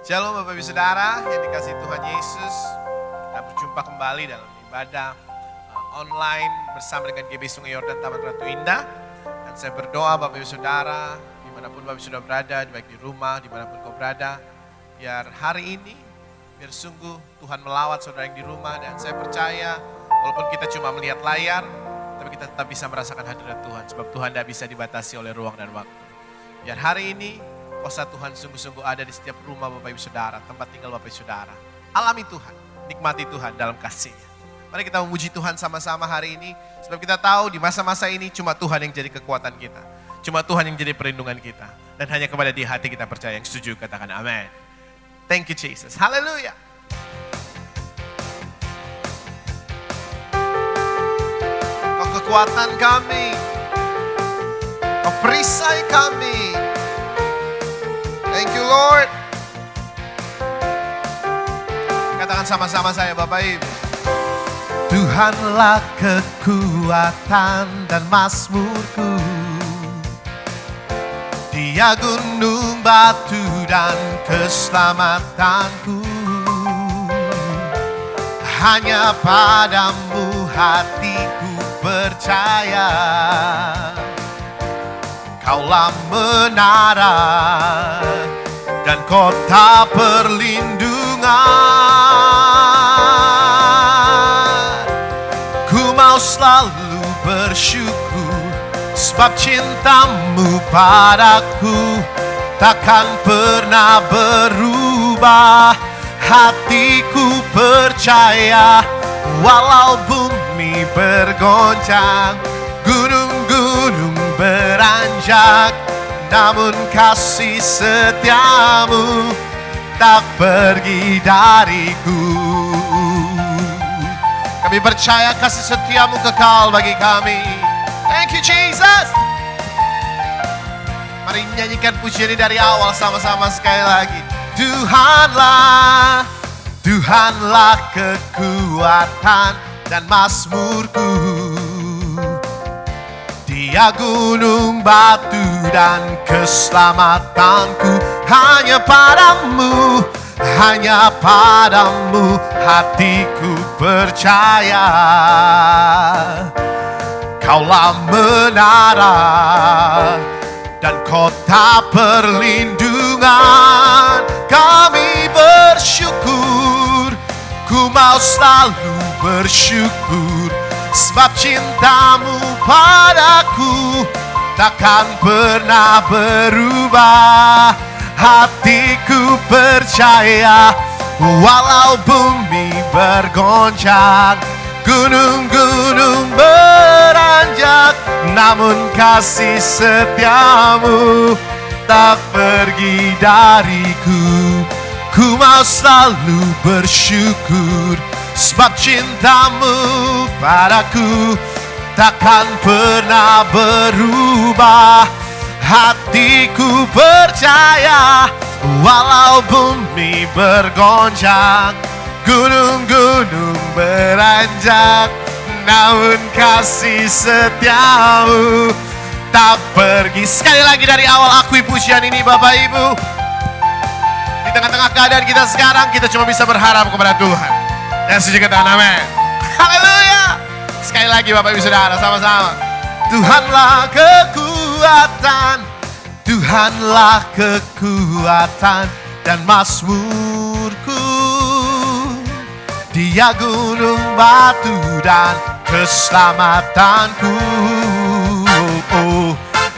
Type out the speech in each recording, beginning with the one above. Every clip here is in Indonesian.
Shalom Bapak Ibu Saudara yang dikasihi Tuhan Yesus. Kita berjumpa kembali dalam ibadah online bersama dengan GB Sungai Yordan Taman Ratu Indah. Dan saya berdoa Bapak Ibu Saudara, dimanapun Bapak Ibu sudah berada, baik di rumah, dimanapun kau berada, biar hari ini, biar sungguh Tuhan melawat saudara yang di rumah. Dan saya percaya, walaupun kita cuma melihat layar, tapi kita tetap bisa merasakan hadirat Tuhan. Sebab Tuhan tidak bisa dibatasi oleh ruang dan waktu. Biar hari ini, kuasa Tuhan sungguh-sungguh ada di setiap rumah Bapak Ibu Saudara, tempat tinggal Bapak Ibu Saudara. Alami Tuhan, nikmati Tuhan dalam kasih-Nya. Mari kita memuji Tuhan sama-sama hari ini, sebab kita tahu di masa-masa ini cuma Tuhan yang jadi kekuatan kita. Cuma Tuhan yang jadi perlindungan kita. Dan hanya kepada Dia hati kita percaya, yang setuju katakan amin. Thank you Jesus, haleluya. Kau kekuatan kami, Kau perisai kami. Thank you Lord. Katakan sama-sama saya Bapak Ibu. Tuhanlah kekuatan dan mazmurku. Dia gunung batu dan keselamatanku. Hanya padamu hatiku percaya. Kaulah menara dan kota perlindungan. Ku mau selalu bersyukur, sebab cintamu padaku takkan pernah berubah. Hatiku percaya, walau bumi bergoncang, gunung-gunung beranjak, namun kasih setiamu tak pergi dariku. Kami percaya kasih setiamu kekal bagi kami. Thank you Jesus. Mari nyanyikan pujian ini dari awal sama-sama sekali lagi. Tuhanlah kekuatan dan mazmurku. Dia gunung batu dan keselamatanku. Hanya padamu hatiku percaya. Kaulah menara dan kota perlindungan. Kami bersyukur, ku mau selalu bersyukur, sebab cintamu padaku takkan pernah berubah. Hatiku percaya, walau bumi bergoncang, gunung-gunung beranjak, namun kasih setiamu tak pergi dariku. Ku mau selalu bersyukur, sebab cintamu padaku takkan pernah berubah. Hatiku percaya, walau bumi bergoncang, gunung-gunung beranjak, namun kasih setiamu tak pergi. Sekali lagi dari awal akui pujian ini Bapak Ibu. Di tengah-tengah keadaan kita sekarang, kita cuma bisa berharap kepada Tuhan. Dan setuju katakan amin. Haleluya. Sekali lagi Bapak Ibu Saudara sama-sama. Tuhanlah kekuatan, Tuhanlah kekuatan dan mazmurku. Dia gunung batu dan keselamatanku.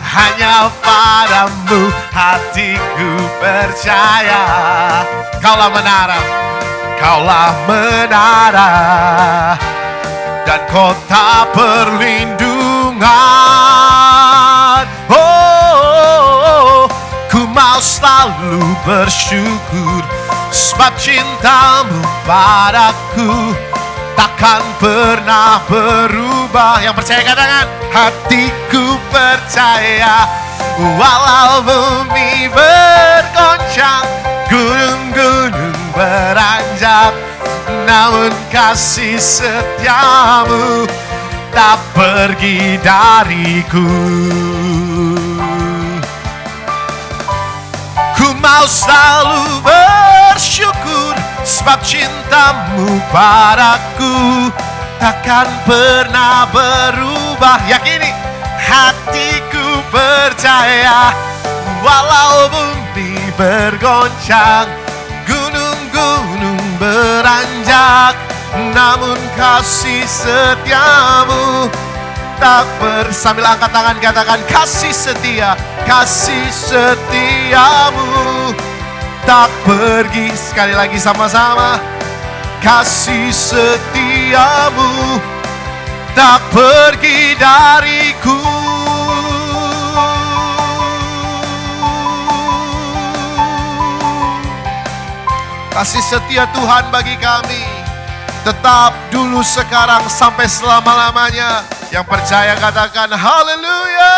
Hanya padamu hatiku percaya. Kaulah menara dan kota perlindungan. Ku mau selalu bersyukur, sebab cintamu padaku takkan pernah berubah. Yang percaya katakan, hatiku percaya, walau bumi bergoncang, gunung-gunung beranjak, namun kasih setiamu tak pergi dariku. Ku mau selalu sebab cintamu padaku takkan pernah berubah. Yakini, hatiku percaya, walau bumi bergoncang, gunung-gunung beranjak, namun kasih setiamu tak sambil angkat tangan katakan, kasih setiamu tak pergi. Sekali lagi sama-sama, kasih setiamu tak pergi dariku. Kasih setia Tuhan bagi kami tetap dulu, sekarang, sampai selama-lamanya. Yang percaya katakan haleluya.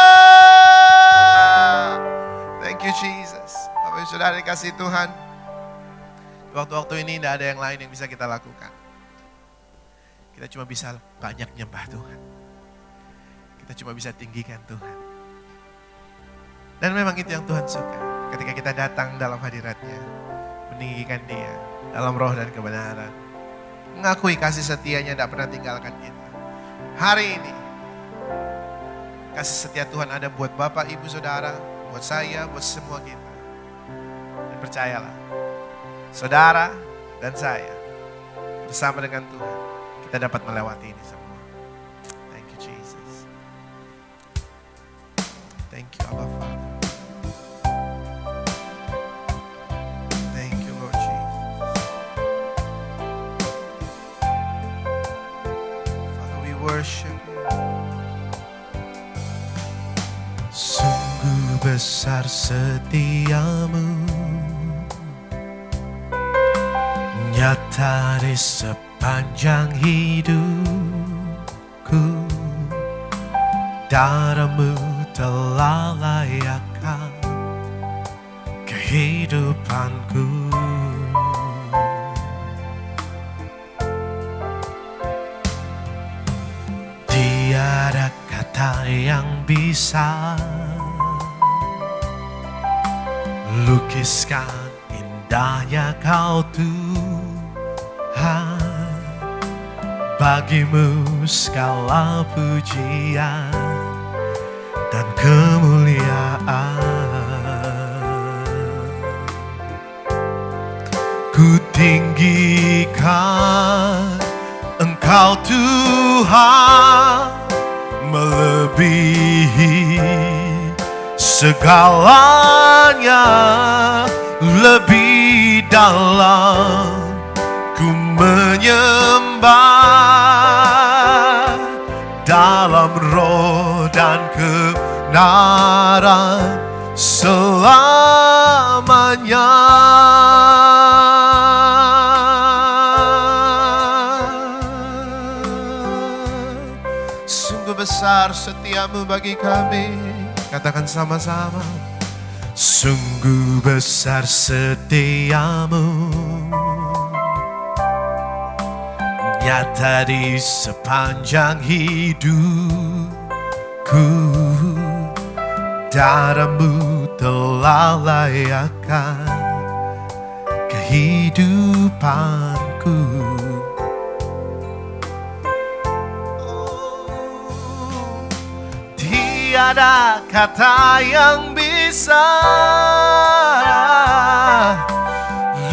Thank you Jesus. Bapak Ibu Saudara dikasih Tuhan, waktu-waktu ini tidak ada yang lain yang bisa kita lakukan. Kita cuma bisa banyak nyembah Tuhan. Kita cuma bisa tinggikan Tuhan. Dan memang itu yang Tuhan suka. Ketika kita datang dalam hadirat-Nya, meninggikan Dia dalam roh dan kebenaran. Mengakui kasih setia-Nya tidak pernah tinggalkan kita. Hari ini, kasih setia Tuhan ada buat Bapak, Ibu, Saudara, buat saya, buat semua kita. Dan percayalah, saudara dan saya, bersama dengan Tuhan, kita dapat melewati ini semua. Thank you Jesus. Thank you Abba Father. Thank you Lord Jesus. Father, we worship you. Sungguh besar setiamu, nyata di sepanjang hidupku. Darahmu telah layakkan kehidupanku. Tiada kata yang bisa lukiskan indahnya Kau Tuhan. Bagimu segala pujian dan kemuliaan. Ku tinggikan Engkau Tuhan, melebihi segalanya, lebih dalam ku menyembah dalam roh dan kebenaran selamanya. Sungguh besar setiamu bagi kami. Katakan sama-sama. Sungguh besar setiamu, nyata di sepanjang hidupku. Darahmu telah layakkan kehidupanku. Tiada kata yang bisa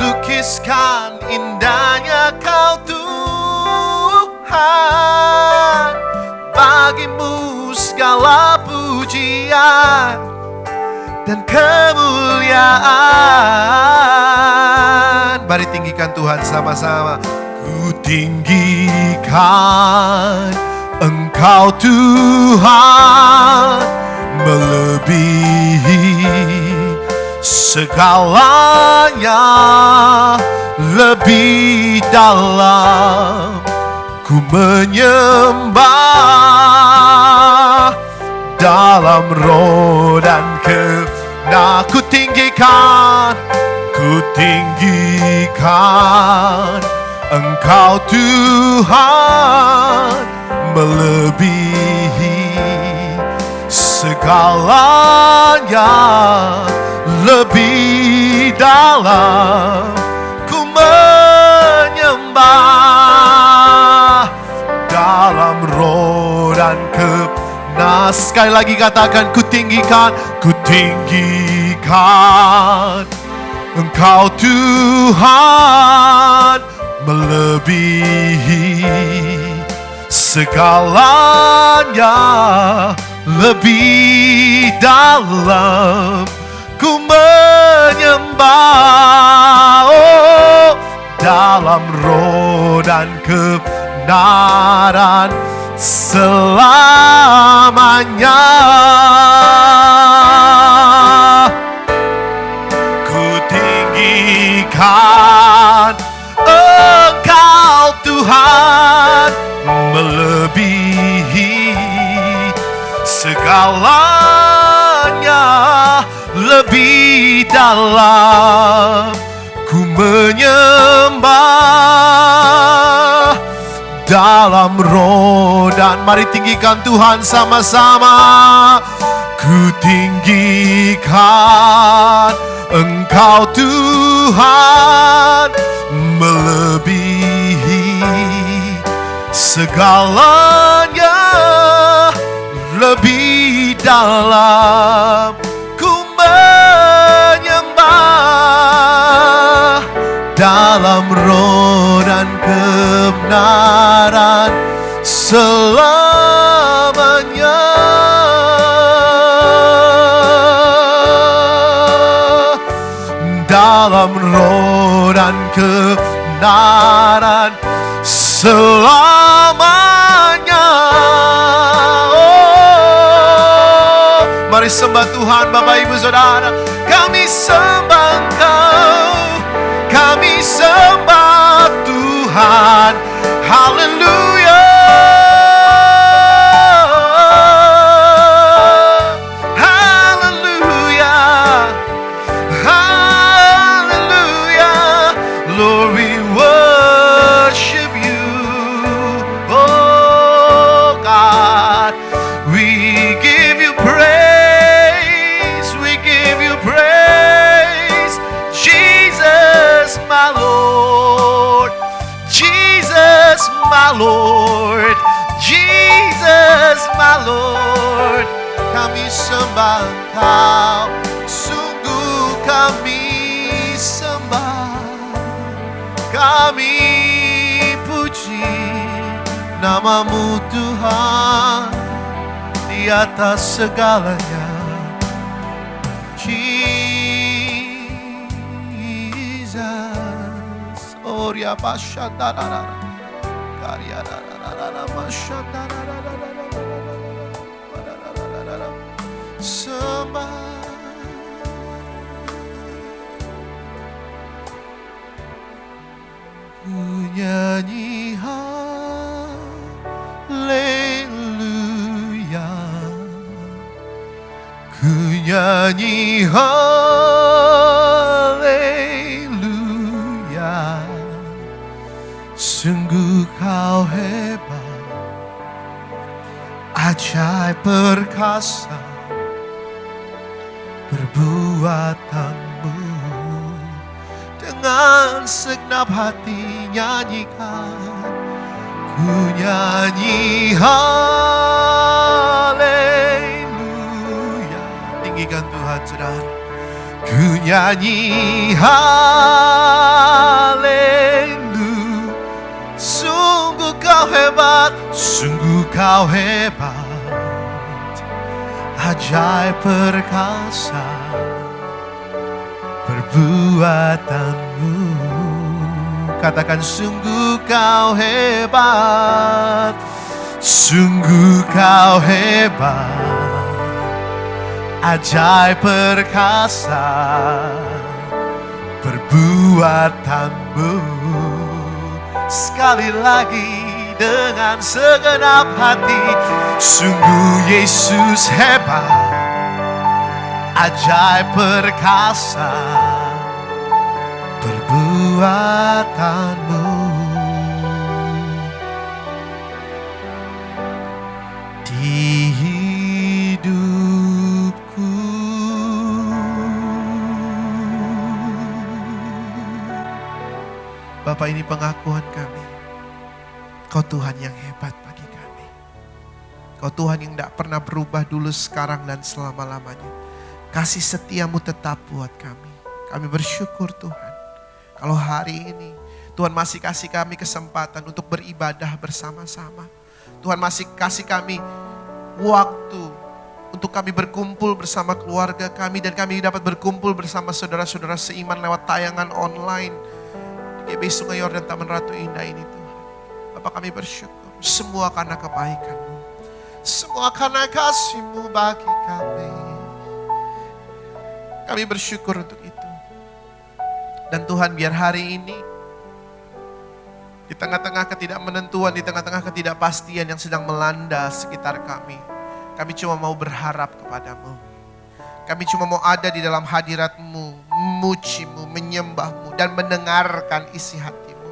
lukiskan indahnya Kau Tuhan. Bagimu segala pujian dan kemuliaan. Mari tinggikan Tuhan sama-sama. Ku tinggikan Engkau Tuhan, melebihi segalanya, lebih dalam ku menyembah dalam roh dan kebenaran. Ku tinggikan Engkau Tuhan, melebihi segalanya, lebih dalam ku menyembah menyembah dalam roh dan kebenaran. Sekali lagi katakan, ku tinggikan Engkau Tuhan, melebihi segalanya, lebih dalam ku menyembah, oh, dalam roh dan kebenaran selamanya. Ku tinggikan Engkau Tuhan, melebihi segalanya, lebih dalam ku menyembah dalam roh dan, mari tinggikan Tuhan sama-sama. Ku tinggikan Engkau Tuhan, melebihi segalanya, lebih dalam ku menyembah dalam roh dan kebenaran selamanya. Dalam roh dan kebenaran selamanya. Oh, mari sembah Tuhan Bapak Ibu Saudara. Kami sembah Engkau, kami sembah Tuhan. Haleluya. My Lord, Jesus, my Lord, kami sembah Engkau, sungguh kami sembah, kami puji nama-Mu Tuhan, di atas segalanya. Jesus, oh ya pasha sembah. Ku nyanyi haleluya, ku nyanyi haleluya. Sungguh Kau hebat, ajaib perkasa perbuatanmu. Dengan segenap hati nyanyikan, ku nyanyi haleluya. Tinggikan Tuhan saudara. Ku nyanyi haleluya. Sungguh Kau hebat, sungguh Kau hebat, ajaib perkasa perbuatanmu. Katakan, sungguh Kau hebat, sungguh Kau hebat, ajaib perkasa perbuatanmu. Sekali lagi dengan segenap hati, sungguh Yesus hebat, ajaib perkasa perbuatanmu. Di hidupku Bapa, ini pengakuan kami. Kau Tuhan yang hebat bagi kami. Kau Tuhan yang tidak pernah berubah dulu, sekarang, dan selama-lamanya. Kasih setiamu tetap buat kami. Kami bersyukur Tuhan. Kalau hari ini Tuhan masih kasih kami kesempatan untuk beribadah bersama-sama. Tuhan masih kasih kami waktu untuk kami berkumpul bersama keluarga kami. Dan kami dapat berkumpul bersama saudara-saudara seiman lewat tayangan online di GBI Sungai Yordan Taman Ratu Indah ini Tuhan. Bapak, kami bersyukur. Semua karena kebaikan-Mu. Semua karena kasih-Mu bagi kami. Kami bersyukur untuk itu. Dan Tuhan, biar hari ini di tengah-tengah ketidakmenentuan, di tengah-tengah ketidakpastian yang sedang melanda sekitar kami, kami cuma mau berharap kepada-Mu. Kami cuma mau ada di dalam hadirat-Mu, memuji-Mu, menyembah-Mu, dan mendengarkan isi hati-Mu.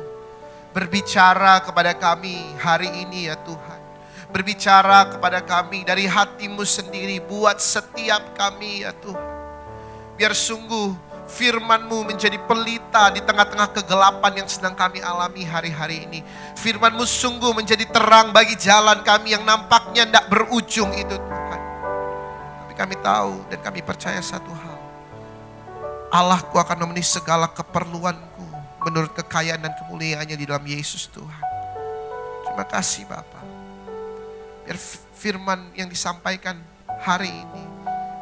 Berbicara kepada kami hari ini ya Tuhan. Berbicara kepada kami dari hati-Mu sendiri buat setiap kami ya Tuhan. Biar sungguh firman-Mu menjadi pelita di tengah-tengah kegelapan yang sedang kami alami hari-hari ini. Firman-Mu sungguh menjadi terang bagi jalan kami yang nampaknya tidak berujung itu Tuhan. Tapi kami tahu dan kami percaya satu hal. Allahku akan memenuhi segala keperluanku menurut kekayaan dan kemuliaannya di dalam Yesus Tuhan. Terima kasih Bapa. Biar firman yang disampaikan hari ini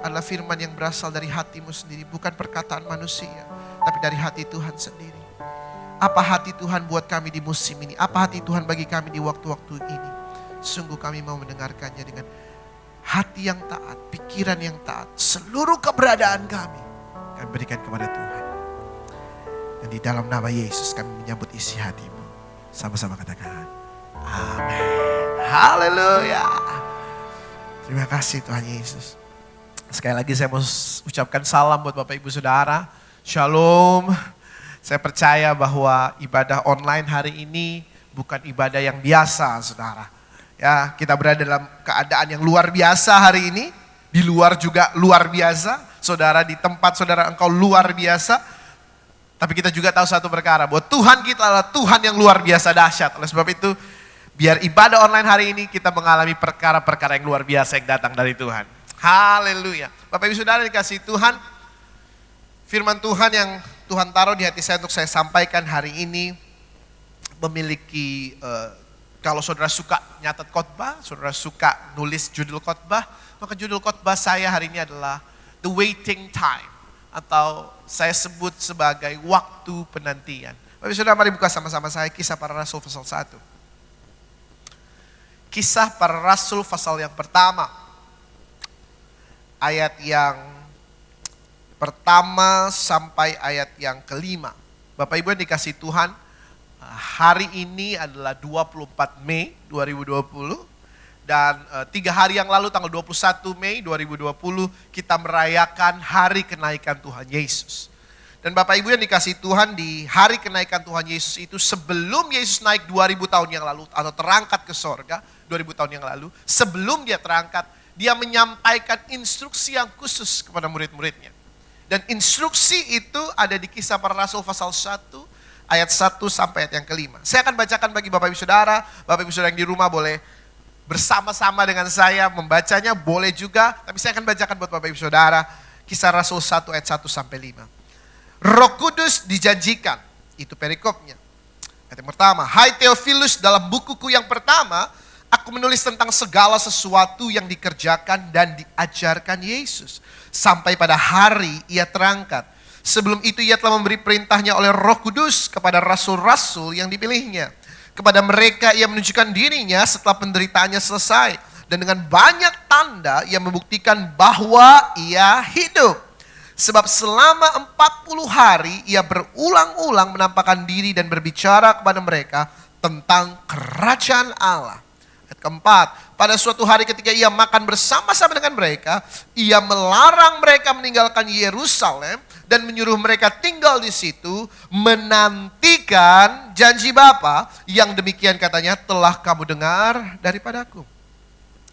adalah firman yang berasal dari hati-Mu sendiri. Bukan perkataan manusia, tapi dari hati Tuhan sendiri. Apa hati Tuhan buat kami di musim ini? Apa hati Tuhan bagi kami di waktu-waktu ini? Sungguh kami mau mendengarkannya dengan hati yang taat, pikiran yang taat. Seluruh keberadaan kami berikan kepada Tuhan. Dan di dalam nama Yesus kami menyambut isi hati-Mu. Sama-sama katakan, amin. Haleluya. Terima kasih Tuhan Yesus. Sekali lagi saya mau ucapkan salam buat Bapak Ibu Saudara. Shalom. Saya percaya bahwa ibadah online hari ini bukan ibadah yang biasa Saudara. Ya, kita berada dalam keadaan yang luar biasa hari ini. Di luar juga luar biasa. Saudara, di tempat saudara engkau luar biasa. Tapi kita juga tahu satu perkara, bahwa Tuhan kita adalah Tuhan yang luar biasa dahsyat. Oleh sebab itu, biar ibadah online hari ini kita mengalami perkara-perkara yang luar biasa yang datang dari Tuhan. Haleluya. Bapak Ibu Saudara dikasih Tuhan, firman Tuhan yang Tuhan taruh di hati saya untuk saya sampaikan hari ini memiliki, kalau saudara suka nyatet khotbah, saudara suka nulis judul khotbah, maka judul khotbah saya hari ini adalah The Waiting Time, atau saya sebut sebagai waktu penantian. Bapak Ibu Saudara, mari buka sama-sama saya Kisah Para Rasul pasal 1. Kisah Para Rasul pasal yang pertama. Ayat yang pertama sampai ayat yang kelima. Bapak Ibu yang dikasih Tuhan, hari ini adalah 24 Mei 2020. Dan 3 hari yang lalu tanggal 21 Mei 2020 kita merayakan hari kenaikan Tuhan Yesus. Dan Bapak Ibu yang dikasih Tuhan, di hari kenaikan Tuhan Yesus itu sebelum Yesus naik 2000 tahun yang lalu atau terangkat ke sorga 2000 tahun yang lalu, sebelum dia terangkat, dia menyampaikan instruksi yang khusus kepada murid-muridnya. Dan instruksi itu ada di Kisah Para Rasul pasal 1 ayat 1 sampai ayat yang kelima. Saya akan bacakan bagi Bapak Ibu Saudara. Bapak Ibu Saudara yang di rumah boleh bersama-sama dengan saya membacanya, boleh juga. Tapi saya akan bacakan buat Bapak Ibu Saudara. Kisah Rasul 1 ayat 1 sampai 5. Roh Kudus dijanjikan. Itu perikopnya. Ayat yang pertama, hai Theophilus, dalam bukuku yang pertama aku menulis tentang segala sesuatu yang dikerjakan dan diajarkan Yesus sampai pada hari ia terangkat. Sebelum itu ia telah memberi perintahnya oleh Roh Kudus kepada rasul-rasul yang dipilihnya. Kepada mereka ia menunjukkan dirinya setelah penderitaannya selesai. Dan dengan banyak tanda ia membuktikan bahwa ia hidup. Sebab selama 40 hari ia berulang-ulang menampakkan diri dan berbicara kepada mereka tentang kerajaan Allah. Keempat, pada suatu hari ketika ia makan bersama-sama dengan mereka, ia melarang mereka meninggalkan Yerusalem dan menyuruh mereka tinggal di situ, menantikan janji Bapa yang demikian katanya telah kamu dengar daripadaku.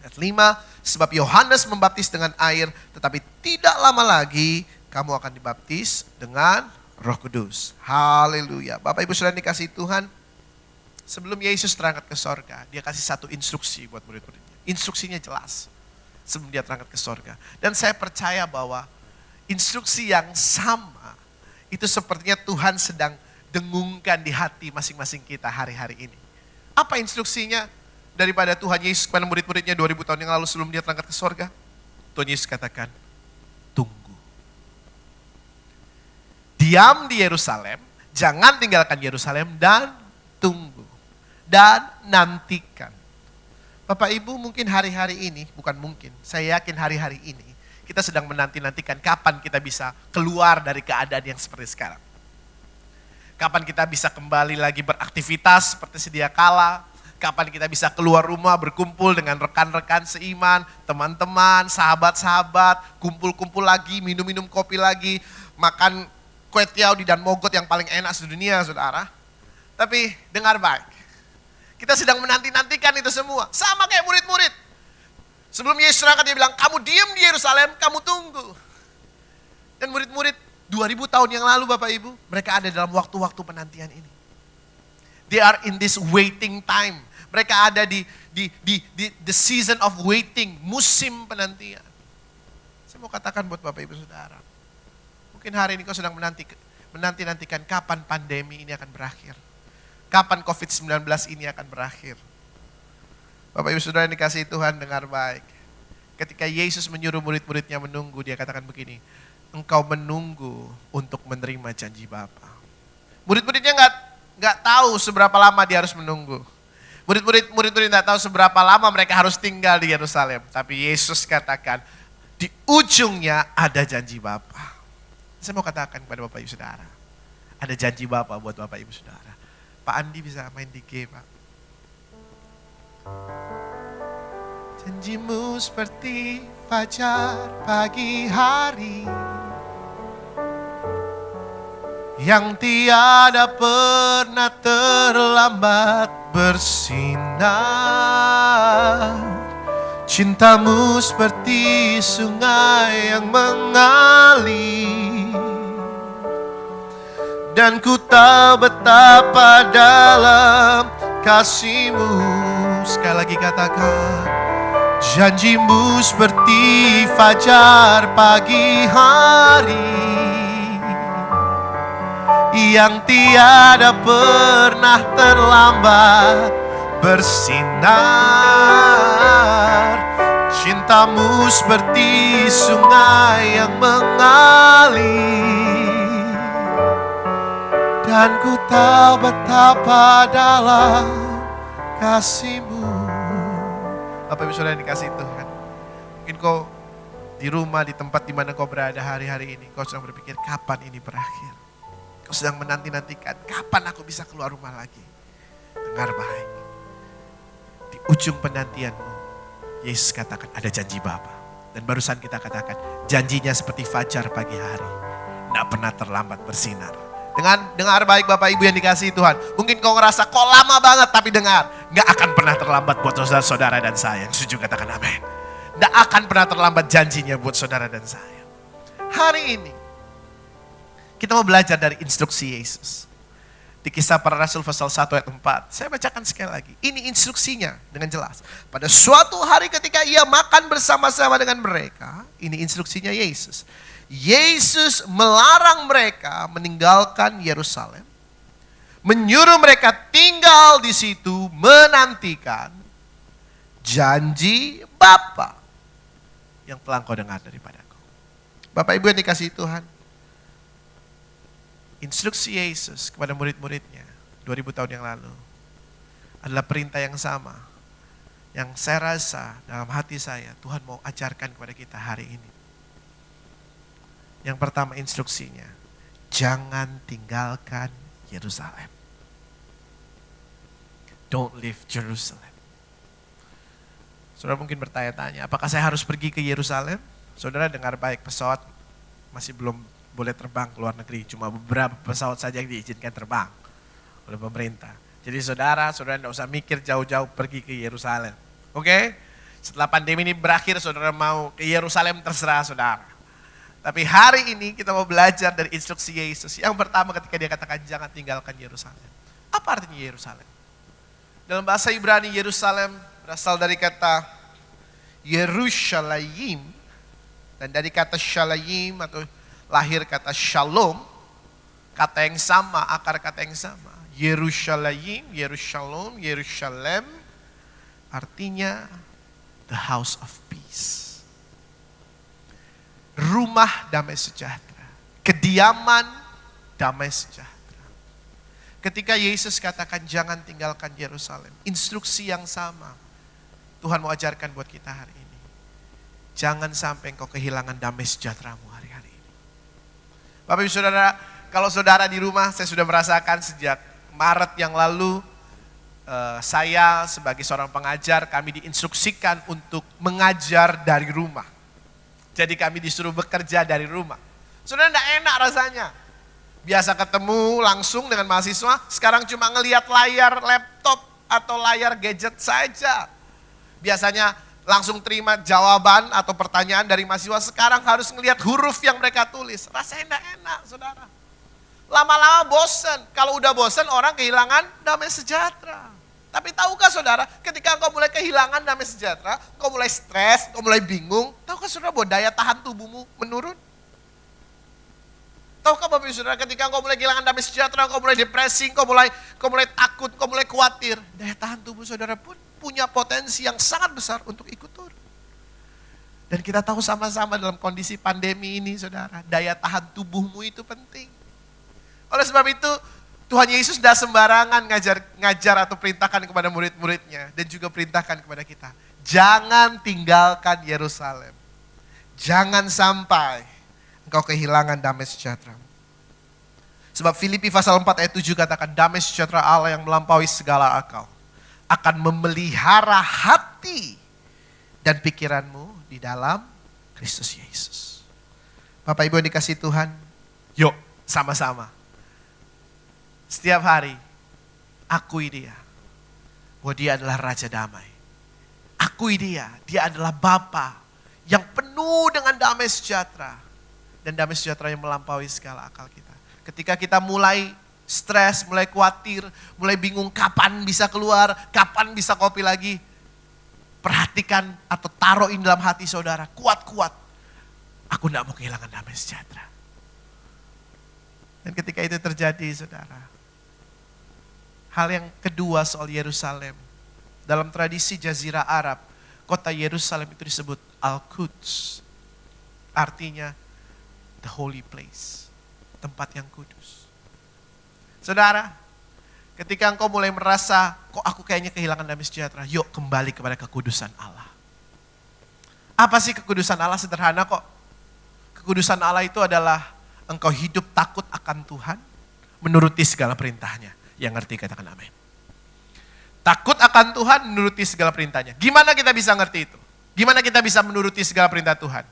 Ayat 5, sebab Yohanes membaptis dengan air, tetapi tidak lama lagi kamu akan dibaptis dengan Roh Kudus. Haleluya. Bapak Ibu Saudara dikasih Tuhan, sebelum Yesus terangkat ke sorga, dia kasih satu instruksi buat murid-muridnya. Instruksinya jelas sebelum dia terangkat ke sorga. Dan saya percaya bahwa instruksi yang sama itu sepertinya Tuhan sedang dengungkan di hati masing-masing kita hari-hari ini. Apa instruksinya daripada Tuhan Yesus kepada murid-muridnya 2000 tahun yang lalu sebelum dia terangkat ke sorga? Tuhan Yesus katakan, tunggu. Diam di Yerusalem, jangan tinggalkan Yerusalem dan tunggu. Dan nantikan. Bapak Ibu mungkin hari-hari ini, bukan mungkin, saya yakin hari-hari ini kita sedang menanti-nantikan kapan kita bisa keluar dari keadaan yang seperti sekarang. Kapan kita bisa kembali lagi beraktivitas seperti sedia kala. Kapan kita bisa keluar rumah berkumpul dengan rekan-rekan seiman, teman-teman, sahabat-sahabat, kumpul-kumpul lagi, minum-minum kopi lagi, makan kue tiaw di Dan Mogot yang paling enak sedunia, saudara. Tapi dengar baik, kita sedang menanti-nantikan itu semua. Sama kayak murid-murid. Sebelum Yesus terangkat dia bilang, kamu diam di Yerusalem, kamu tunggu. Dan murid-murid 2000 tahun yang lalu Bapak Ibu, mereka ada dalam waktu-waktu penantian ini. They are in this waiting time. Mereka ada di the season of waiting, musim penantian. Saya mau katakan buat Bapak Ibu Saudara, mungkin hari ini kau sedang menanti-nantikan kapan pandemi ini akan berakhir. Kapan COVID-19 ini akan berakhir. Bapak Ibu Saudara yang dikasihi Tuhan, dengar baik. Ketika Yesus menyuruh murid-muridnya menunggu, dia katakan begini, engkau menunggu untuk menerima janji Bapa. Murid-muridnya nggak tahu seberapa lama dia harus menunggu. Murid-murid nggak tahu seberapa lama mereka harus tinggal di Yerusalem. Tapi Yesus katakan, di ujungnya ada janji Bapa. Saya mau katakan kepada Bapak Ibu Saudara, ada janji Bapa buat Bapak Ibu Saudara. Pak Andi bisa main di G, Pak. Janjimu seperti fajar pagi hari, yang tiada pernah terlambat bersinar. Cintamu seperti sungai yang mengalir, dan ku tahu betapa dalam kasih-Mu. Sekali lagi katakan, janji-Mu seperti fajar pagi hari, yang tiada pernah terlambat bersinar. Cintamu seperti sungai yang mengalir, dan ku tahu betapa dalam kasih-Mu. Bapak Ibu Saudara yang dikasihi Tuhan, mungkin kau di rumah, di tempat di mana kau berada hari-hari ini, kau sedang berpikir kapan ini berakhir. Kau sedang menanti-nantikan kapan aku bisa keluar rumah lagi. Dengar baik, di ujung penantianmu Yesus katakan ada janji Bapa. Dan barusan kita katakan janjinya seperti fajar pagi hari, tidak pernah terlambat bersinar. Dengar baik Bapak Ibu yang dikasihi Tuhan. Mungkin kau ngerasa kok lama banget, tapi dengar, gak akan pernah terlambat buat saudara-saudara dan saya. Yang setuju katakan amin. Gak akan pernah terlambat janjinya buat saudara dan saya. Hari ini kita mau belajar dari instruksi Yesus. Di Kisah Para Rasul pasal 1 ayat 4. Saya bacakan sekali lagi. Ini instruksinya dengan jelas. Pada suatu hari ketika ia makan bersama-sama dengan mereka. Ini instruksinya Yesus. Yesus melarang mereka meninggalkan Yerusalem. Menyuruh mereka tinggal di situ menantikan janji Bapa yang telah kau dengar daripadaku. Bapak Ibu yang dikasihi Tuhan, instruksi Yesus kepada murid-muridnya 2000 tahun yang lalu adalah perintah yang sama yang saya rasa dalam hati saya Tuhan mau ajarkan kepada kita hari ini. Yang pertama instruksinya, jangan tinggalkan Yerusalem. Don't leave Jerusalem. Saudara mungkin bertanya-tanya, apakah saya harus pergi ke Yerusalem? Saudara dengar baik, pesawat masih belum boleh terbang ke luar negeri. Cuma beberapa pesawat saja yang diizinkan terbang oleh pemerintah. Jadi saudara tidak usah mikir jauh-jauh pergi ke Yerusalem. Oke? Setelah pandemi ini berakhir, saudara mau ke Yerusalem terserah saudara. Tapi hari ini kita mau belajar dari instruksi Yesus. Yang pertama ketika dia katakan jangan tinggalkan Yerusalem. Apa artinya Yerusalem? Dalam bahasa Ibrani Yerusalem berasal dari kata Yerushalayim. Dan dari kata shalayim atau lahir kata shalom. Kata yang sama, akar kata yang sama. Yerushalayim, Yerushalom, Yerusalem. Artinya the house of peace. Rumah damai sejahtera. Kediaman damai sejahtera. Ketika Yesus katakan jangan tinggalkan Yerusalem. Instruksi yang sama. Tuhan mau ajarkan buat kita hari ini. Jangan sampai engkau kehilangan damai sejahteramu hari-hari ini. Bapak Ibu Saudara, kalau saudara di rumah, saya sudah merasakan sejak Maret yang lalu, saya sebagai seorang pengajar, kami diinstruksikan untuk mengajar dari rumah. Jadi kami disuruh bekerja dari rumah. Saudara, enggak enak rasanya. Biasa ketemu langsung dengan mahasiswa, sekarang cuma ngelihat layar laptop atau layar gadget saja. Biasanya langsung terima jawaban atau pertanyaan dari mahasiswa, sekarang harus ngelihat huruf yang mereka tulis. Rasanya enggak enak, saudara. Lama-lama bosan. Kalau udah bosan, orang kehilangan damai sejahtera. Tapi tahukah saudara, ketika engkau mulai kehilangan damai sejahtera, engkau mulai stres, engkau mulai bingung, tahukah saudara bahwa daya tahan tubuhmu menurun? Tahukah Bapak Ibu Saudara, ketika engkau mulai kehilangan damai sejahtera, engkau mulai depresi, engkau mulai takut, engkau mulai khawatir, daya tahan tubuh saudara pun punya potensi yang sangat besar untuk ikut turun. Dan kita tahu sama-sama dalam kondisi pandemi ini saudara, daya tahan tubuhmu itu penting. Oleh sebab itu, Tuhan Yesus tidak sembarangan ngajar atau perintahkan kepada murid-muridnya. Dan juga perintahkan kepada kita. Jangan tinggalkan Yerusalem. Jangan sampai engkau kehilangan damai sejahtera. Sebab Filipi pasal 4 ayat 7 katakan, damai sejahtera Allah yang melampaui segala akal akan memelihara hati dan pikiranmu di dalam Kristus Yesus. Bapak Ibu yang dikasihi Tuhan, yuk sama-sama. Setiap hari, akui dia. Bahwa dia adalah Raja Damai. Akui dia adalah Bapa yang penuh dengan damai sejahtera. Dan damai sejahtera yang melampaui segala akal kita. Ketika kita mulai stres, mulai khawatir, mulai bingung kapan bisa keluar, kapan bisa kopi lagi. Perhatikan atau taruhin dalam hati saudara, kuat-kuat. Aku tidak mau kehilangan damai sejahtera. Dan ketika itu terjadi saudara, hal yang kedua soal Yerusalem. Dalam tradisi Jazirah Arab, kota Yerusalem itu disebut Al-Quds. Artinya the holy place, tempat yang kudus. Saudara, ketika engkau mulai merasa, kok aku kayaknya kehilangan damai sejahtera, yuk kembali kepada kekudusan Allah. Apa sih kekudusan Allah? Sederhana kok. Kekudusan Allah itu adalah engkau hidup takut akan Tuhan, menuruti segala perintahnya. Yang ngerti katakan amin. Takut akan Tuhan, menuruti segala perintahnya. Gimana kita bisa ngerti itu? Gimana kita bisa menuruti segala perintah Tuhan?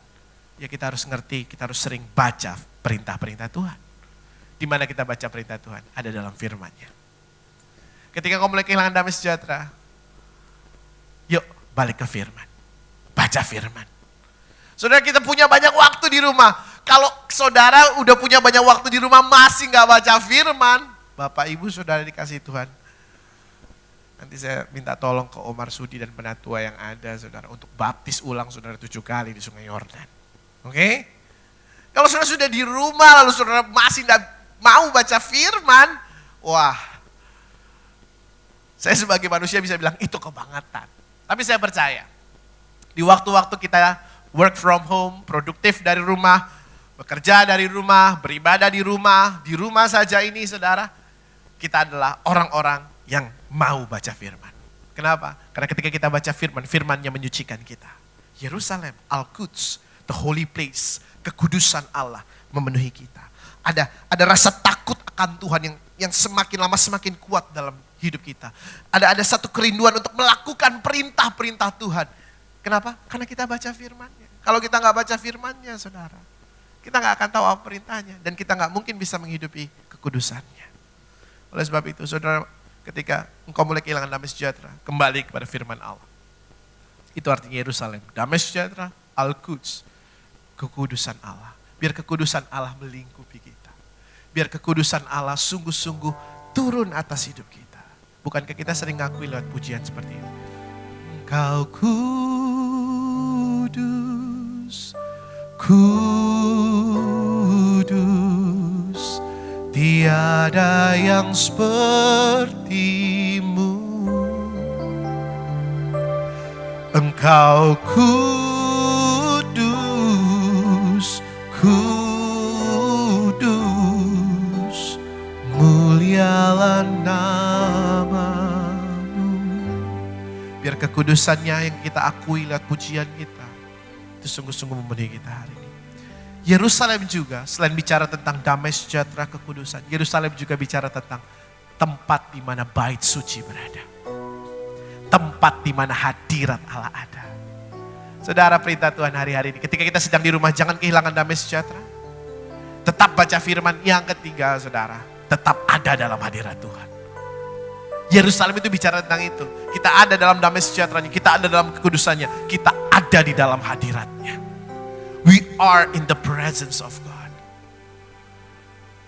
Ya kita harus ngerti, kita harus sering baca perintah-perintah Tuhan. Di mana kita baca perintah Tuhan? Ada dalam firman-Nya. Ketika kau mulai kehilangan damai sejahtera, yuk balik ke firman. Baca firman. Saudara, kita punya banyak waktu di rumah. Kalau saudara udah punya banyak waktu di rumah masih gak baca firman, Bapak Ibu Saudara dikasih Tuhan. Nanti saya minta tolong ke Omar Sudi dan penatua yang ada saudara, untuk baptis ulang saudara 7 kali di Sungai Yordan. Oke? Kalau saudara sudah di rumah lalu saudara masih tidak mau baca firman, wah, saya sebagai manusia bisa bilang itu kebangetan. Tapi saya percaya, di waktu-waktu kita work from home, produktif dari rumah, bekerja dari rumah, beribadah di rumah saja ini saudara, kita adalah orang-orang yang mau baca firman. Kenapa? Karena ketika kita baca firman, firman-Nya menyucikan kita. Yerusalem, Al-Quds, the holy place, kekudusan Allah memenuhi kita. Ada rasa takut akan Tuhan yang semakin lama semakin kuat dalam hidup kita. Ada satu kerinduan untuk melakukan perintah-perintah Tuhan. Kenapa? Karena kita baca firman-Nya. Kalau kita nggak baca firman-Nya, saudara, kita nggak akan tahu apa perintahnya. Dan kita nggak mungkin bisa menghidupi kekudusannya. Oleh sebab itu, saudara, ketika engkau mulai kehilangan damai sejahtera, kembali kepada firman Allah. Itu artinya Yerusalem, damai sejahtera, Al-Quds, kekudusan Allah. Biar kekudusan Allah melingkupi kita. Biar kekudusan Allah sungguh-sungguh turun atas hidup kita. Bukankah kita sering ngakui lewat pujian seperti ini? Engkau kudus, kudus, tiada yang sepertimu. Engkau kudus, kudus, mulialah namamu. Biar kekudusannya yang kita akui lewat pujian kita, itu sungguh-sungguh memenuhi kita hari ini. Yerusalem juga, selain bicara tentang damai sejahtera kekudusan, Yerusalem juga bicara tentang tempat di mana bait suci berada. Tempat di mana hadirat Allah ada. Saudara, perintah Tuhan hari-hari ini, ketika kita sedang di rumah, jangan kehilangan damai sejahtera. Tetap baca firman. Yang ketiga, saudara, tetap ada dalam hadirat Tuhan. Yerusalem itu bicara tentang itu. Kita ada dalam damai sejahteranya, kita ada dalam kekudusannya, kita ada di dalam hadiratnya. We are in the presence of God.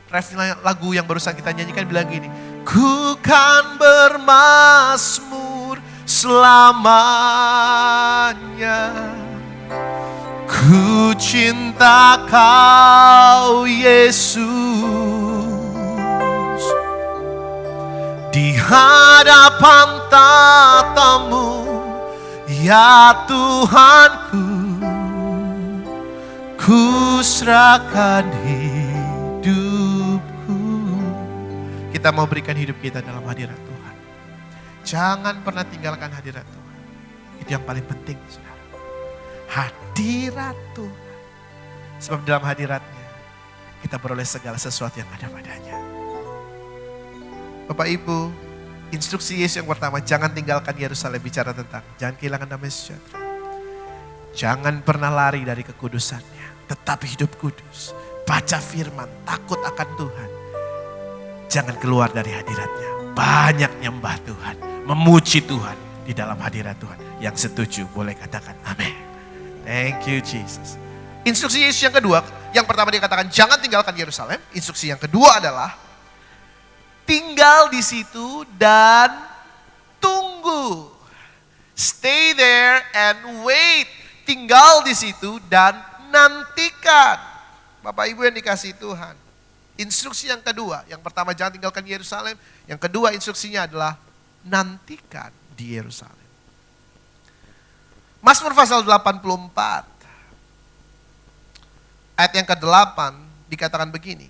Refnya lagu yang barusan kita nyanyikan bilang gini, ku kan bermazmur selamanya, ku cinta kau Yesus, di hadapan tatamu ya Tuhanku, ku serahkan hidupku. Kita mau berikan hidup kita dalam hadirat Tuhan. Jangan pernah tinggalkan hadirat Tuhan. Itu yang paling penting, saudara. Hadirat Tuhan. Sebab dalam hadiratnya kita beroleh segala sesuatu yang ada padanya. Bapak Ibu, instruksi Yesus yang pertama, jangan tinggalkan Yerusalem, bicara tentang jangan kehilangan damai sejahtera. Jangan pernah lari dari kekudusannya. Tetap hidup kudus. Baca firman, takut akan Tuhan. Jangan keluar dari hadiratnya. Banyak nyembah Tuhan, memuji Tuhan di dalam hadirat Tuhan. Yang setuju boleh katakan amin. Thank you Jesus. Instruksi Yesus yang kedua, yang pertama dia katakan jangan tinggalkan Yerusalem. Instruksi yang kedua adalah tinggal di situ dan tunggu. Stay there and wait. Tinggal di situ dan nantikan. Bapak Ibu yang dikasihi Tuhan. Instruksi yang kedua, yang pertama jangan tinggalkan Yerusalem. Yang kedua instruksinya adalah nantikan di Yerusalem. Mazmur pasal 84. Ayat yang ke-8 dikatakan begini.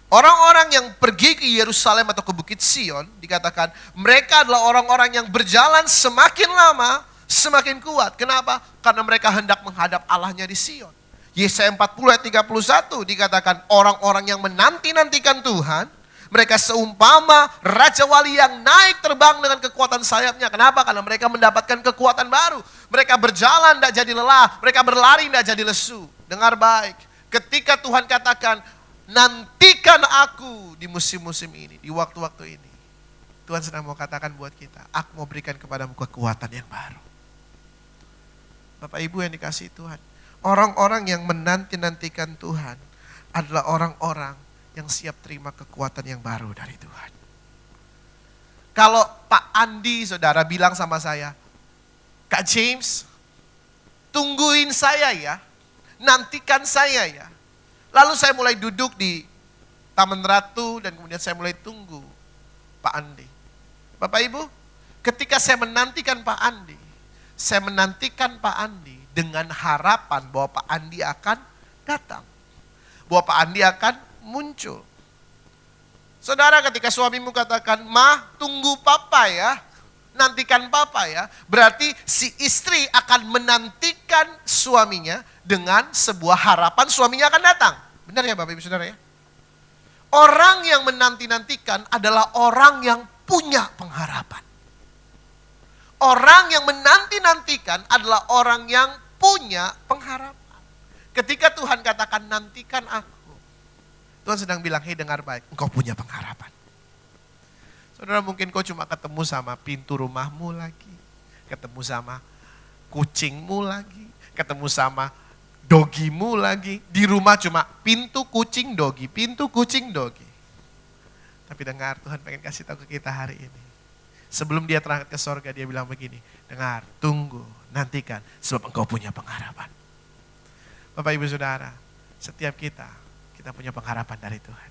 Orang-orang yang pergi ke Yerusalem atau ke Bukit Sion dikatakan mereka adalah orang-orang yang berjalan semakin lama semakin kuat. Kenapa? Karena mereka hendak menghadap Allahnya di Sion. Yesaya 40 ayat 31 dikatakan orang-orang yang menanti-nantikan Tuhan, mereka seumpama Raja Wali yang naik terbang dengan kekuatan sayapnya. Kenapa? Karena mereka mendapatkan kekuatan baru. Mereka berjalan tidak jadi lelah, mereka berlari tidak jadi lesu. Dengar baik, ketika Tuhan katakan, nantikan aku di musim-musim ini, di waktu-waktu ini. Tuhan sedang mau katakan buat kita, aku mau berikan kepadamu kekuatan yang baru. Bapak Ibu yang dikasihi Tuhan, orang-orang yang menanti-nantikan Tuhan adalah orang-orang yang siap terima kekuatan yang baru dari Tuhan. Kalau Pak Andi, saudara, bilang sama saya, Kak James, tungguin saya ya, nantikan saya ya. Lalu saya mulai duduk di Taman Ratu dan kemudian saya mulai tunggu Pak Andi. Bapak Ibu, ketika saya menantikan Pak Andi, saya menantikan Pak Andi dengan harapan bahwa Pak Andi akan datang. Bahwa Pak Andi akan muncul. Saudara, ketika suamimu katakan, "Ma, tunggu papa ya, nantikan papa ya." Berarti si istri akan menantikan suaminya dengan sebuah harapan suaminya akan datang. Benar ya Bapak Ibu Saudara ya? Orang yang menanti-nantikan adalah orang yang punya pengharapan. Orang yang menanti-nantikan adalah orang yang punya pengharapan. Ketika Tuhan katakan nantikan aku, Tuhan sedang bilang, hei dengar baik, engkau punya pengharapan. Saudara, mungkin kau cuma ketemu sama pintu rumahmu lagi, ketemu sama kucingmu lagi, ketemu sama dogimu lagi. Di rumah cuma pintu kucing dogi, pintu kucing dogi. Tapi dengar, Tuhan pengen kasih tahu ke kita hari ini. Sebelum dia terangkat ke sorga, dia bilang begini, dengar, tunggu, nantikan, sebab engkau punya pengharapan. Bapak Ibu Saudara, setiap kita punya pengharapan dari Tuhan.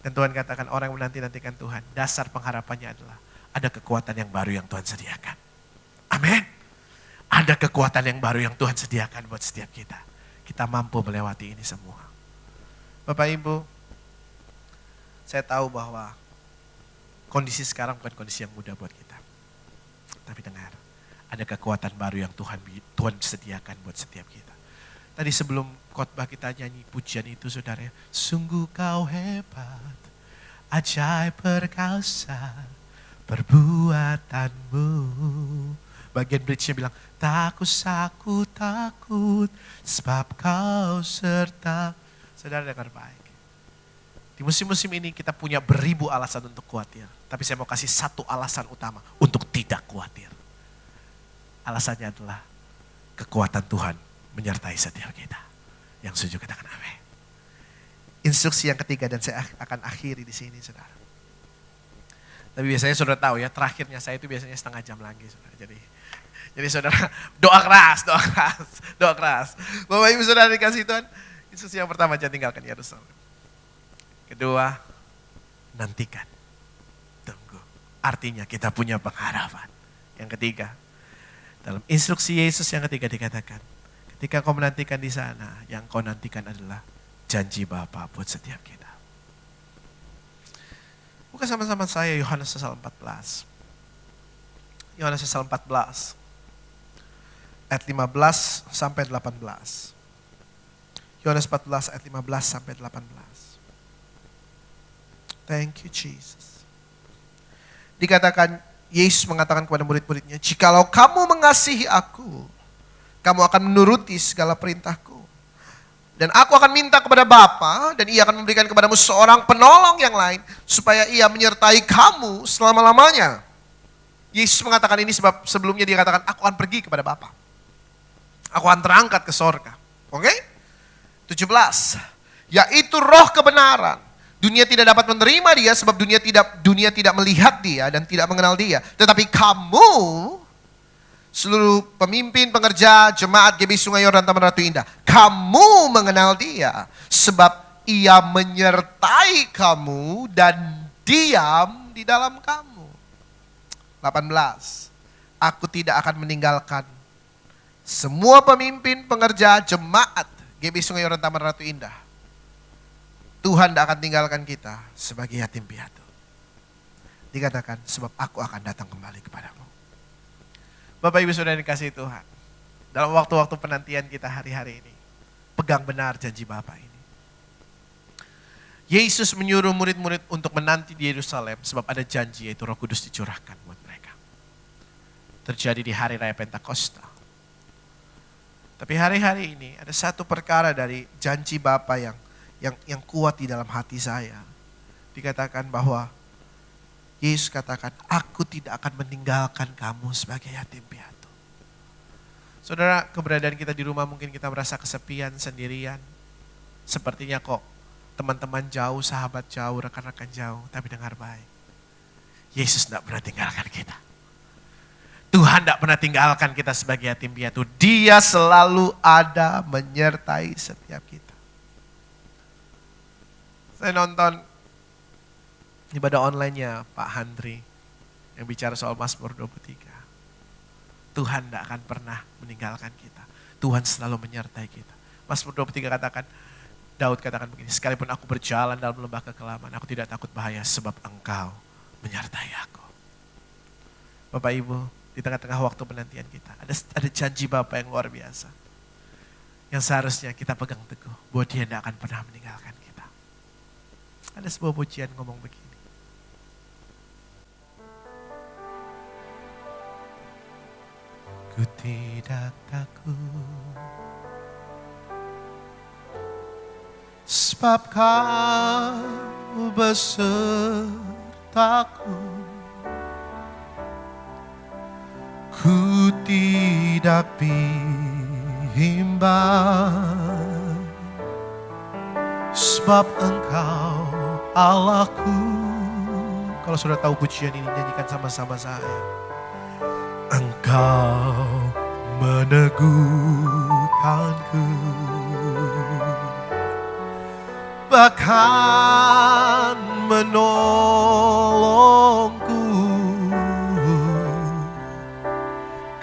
Dan Tuhan katakan orang yang menanti-nantikan Tuhan, dasar pengharapannya adalah ada kekuatan yang baru yang Tuhan sediakan. Amin. Ada kekuatan yang baru yang Tuhan sediakan buat setiap kita. Kita mampu melewati ini semua. Bapak Ibu, saya tahu bahwa kondisi sekarang bukan kondisi yang mudah buat kita. Tapi dengar, ada kekuatan baru yang Tuhan sediakan buat setiap kita. Tadi sebelum khotbah kita nyanyi pujian itu saudara, sungguh kau hebat, ajaib perkasa perbuatanmu. Bagian bridge-nya bilang, tak usah aku takut sebab kau serta. Saudara dengar baik. Di musim-musim ini kita punya beribu alasan untuk khawatir. Tapi saya mau kasih satu alasan utama untuk tidak khawatir. Alasannya adalah kekuatan Tuhan menyertai setiap kita. Yang setuju katakan amin. Instruksi yang ketiga dan saya akan akhiri di sini saudara. Tapi biasanya saudara tahu ya, terakhirnya saya itu biasanya setengah jam lagi saudara. Jadi saudara doa keras. Bapak Ibu Saudara dikasih Tuhan, instruksi yang pertama jangan tinggalkan Yerusalem. Kedua, nantikan, tunggu. Artinya kita punya pengharapan. Yang ketiga, dalam instruksi Yesus yang ketiga dikatakan, ketika kau menantikan di sana, yang kau nantikan adalah janji Bapa buat setiap kita. Buka sama-sama saya Yohanes pasal 14. Yohanes pasal 14. Ayat 15 sampai 18. Yohanes 14 ayat 15 sampai 18. Thank you Jesus. Dikatakan, Yesus mengatakan kepada murid-muridnya, jikalau kamu mengasihi aku, kamu akan menuruti segala perintahku. Dan aku akan minta kepada Bapa, dan ia akan memberikan kepadamu seorang penolong yang lain, supaya ia menyertai kamu selama-lamanya. Yesus mengatakan ini sebab sebelumnya dia katakan, aku akan pergi kepada Bapa. Aku akan terangkat ke sorga. Oke? 17. Yaitu roh kebenaran. Dunia tidak dapat menerima dia sebab dunia tidak melihat dia dan tidak mengenal dia. Tetapi kamu, seluruh pemimpin, pengerja, jemaat GB Sungai Yordan Taman Ratu Indah, kamu mengenal dia sebab ia menyertai kamu dan diam di dalam kamu. 18. Aku tidak akan meninggalkan semua pemimpin, pengerja, jemaat GB Sungai Yordan Taman Ratu Indah. Tuhan tidak akan tinggalkan kita sebagai yatim piatu. Dikatakan sebab aku akan datang kembali kepadamu. Bapak Ibu Saudara dikasihi Tuhan. Dalam waktu-waktu penantian kita hari-hari ini, pegang benar janji Bapa ini. Yesus menyuruh murid-murid untuk menanti di Yerusalem sebab ada janji yaitu Roh Kudus dicurahkan buat mereka. Terjadi di hari raya Pentakosta. Tapi hari-hari ini ada satu perkara dari janji Bapa yang kuat di dalam hati saya. Dikatakan bahwa Yesus katakan, aku tidak akan meninggalkan kamu sebagai yatim piatu. Saudara, keberadaan kita di rumah mungkin kita merasa kesepian, sendirian. Sepertinya kok teman-teman jauh, sahabat jauh, rekan-rekan jauh. Tapi dengar baik, Yesus tidak pernah tinggalkan kita. Tuhan tidak pernah tinggalkan kita sebagai yatim piatu. Dia selalu ada menyertai setiap kita. Saya nonton ibadah online-nya Pak Handri yang bicara soal Mazmur 23. Tuhan tidak akan pernah meninggalkan kita. Tuhan selalu menyertai kita. Mazmur 23 katakan, Daud katakan begini, sekalipun aku berjalan dalam lembah kekelaman, aku tidak takut bahaya sebab Engkau menyertai aku. Bapak Ibu, di tengah-tengah waktu penantian kita, ada janji Bapa yang luar biasa. Yang seharusnya kita pegang teguh, bahwa Dia tidak akan pernah meninggalkan kita. Ada sebuah pujian ngomong begini. Ku tidak takut, sebab Kau besertaku. Ku tidak menyembah, sebab Engkau Allahku. Kalau sudah tahu pujian ini, nyanyikan sama-sama saya. Engkau meneguhkanku, bahkan menolongku.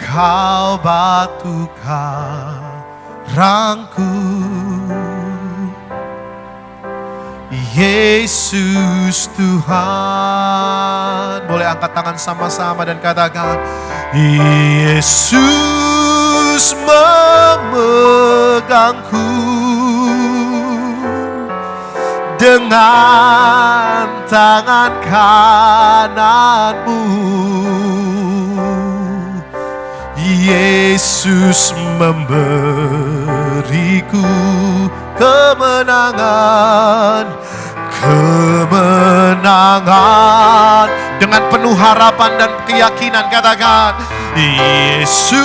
Kau batu karangku, Yesus Tuhan. Boleh angkat tangan sama-sama dan katakan, Yesus memegangku dengan tangan kananmu. Yesus memberiku kemenangan, kemenangan. Dengan penuh harapan dan keyakinan katakan, Yesus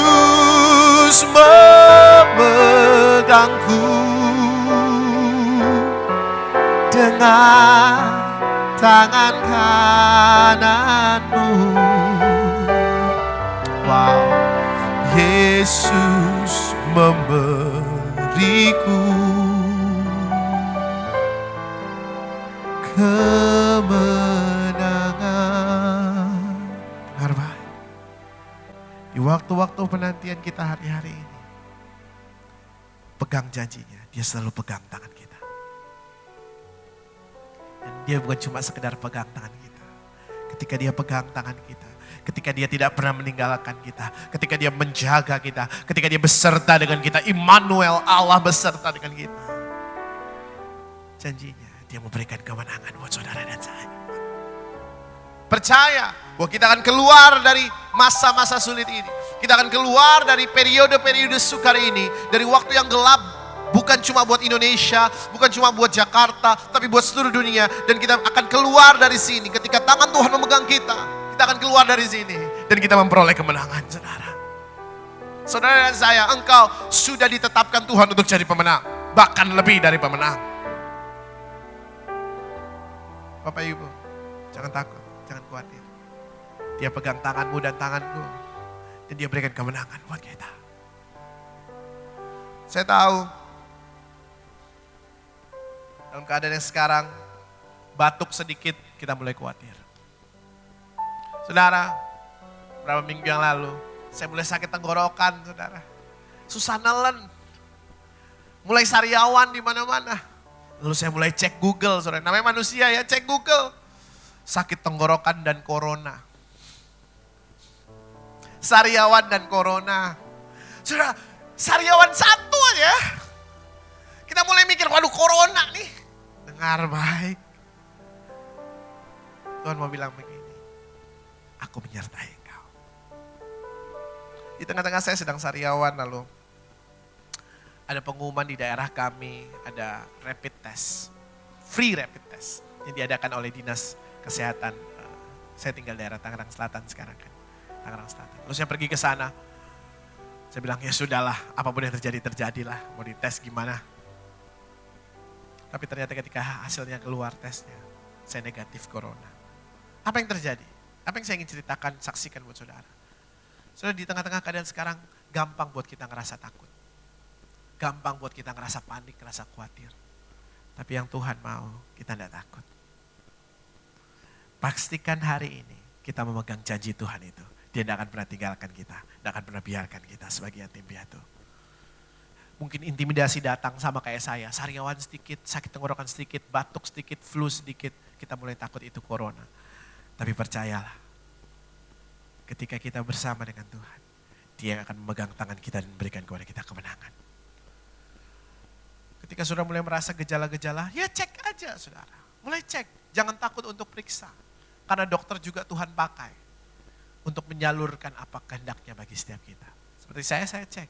memegangku dengan tangan kananmu. Wow, Yesus memberiku kemenangan. Dengar baik. Di waktu-waktu penantian kita hari-hari ini, pegang janjinya, dia selalu pegang tangan kita. Dan dia bukan cuma sekedar pegang tangan kita. Ketika dia pegang tangan kita, ketika dia tidak pernah meninggalkan kita, ketika dia menjaga kita, ketika dia beserta dengan kita, Immanuel, Allah beserta dengan kita. Janjinya, dia memberikan kemenangan buat saudara dan saya. Percaya bahwa kita akan keluar dari masa-masa sulit ini. Kita akan keluar dari periode-periode sukar ini, dari waktu yang gelap, bukan cuma buat Indonesia, bukan cuma buat Jakarta, tapi buat seluruh dunia. Dan kita akan keluar dari sini ketika tangan Tuhan memegang kita. Kita akan keluar dari sini dan kita memperoleh kemenangan, saudara. Saudara dan saya, engkau sudah ditetapkan Tuhan untuk jadi pemenang, bahkan lebih dari pemenang. Bapak Ibu, jangan takut, jangan khawatir. Dia pegang tanganmu dan tanganku, dan dia berikan kemenangan buat kita. Saya tahu, dalam keadaan yang sekarang, batuk sedikit kita mulai khawatir. Saudara, beberapa minggu yang lalu, saya mulai sakit tenggorokan, saudara. Susah nelen, mulai sariawan di mana-mana. Lalu saya mulai cek Google, saudara. Namanya manusia ya, cek Google. Sakit tenggorokan dan corona. Sariawan dan corona. Saudara, sariawan satu aja. Kita mulai mikir, waduh corona nih. Dengar baik. Tuhan mau bilang begini, aku menyertai engkau. Di tengah-tengah saya sedang sariawan, lalu ada pengumuman di daerah kami, ada rapid test, free rapid test yang diadakan oleh Dinas Kesehatan. Saya tinggal daerah Tangerang Selatan sekarang kan, Tangerang Selatan. Lalu saya pergi ke sana, saya bilang ya sudahlah, apapun yang terjadi terjadilah, mau dites gimana. Tapi ternyata ketika hasilnya keluar tesnya, saya negatif corona. Apa yang terjadi? Apa yang saya ingin ceritakan, saksikan buat saudara. Saudara, di tengah-tengah keadaan sekarang gampang buat kita ngerasa takut. Gampang buat kita ngerasa panik, ngerasa khawatir. Tapi yang Tuhan mau, kita tidak takut. Pastikan hari ini kita memegang janji Tuhan itu. Dia tidak akan pernah tinggalkan kita, tidak akan pernah biarkan kita sebagai yatim piatu. Mungkin intimidasi datang sama kayak saya, sariawan sedikit, sakit tenggorokan sedikit, batuk sedikit, flu sedikit, kita mulai takut itu corona. Tapi percayalah, ketika kita bersama dengan Tuhan, Dia akan memegang tangan kita dan memberikan kepada kita kemenangan. Ketika saudara mulai merasa gejala-gejala, ya cek aja saudara. Mulai cek, jangan takut untuk periksa. Karena dokter juga Tuhan pakai untuk menyalurkan apa kehendaknya bagi setiap kita. Seperti saya cek.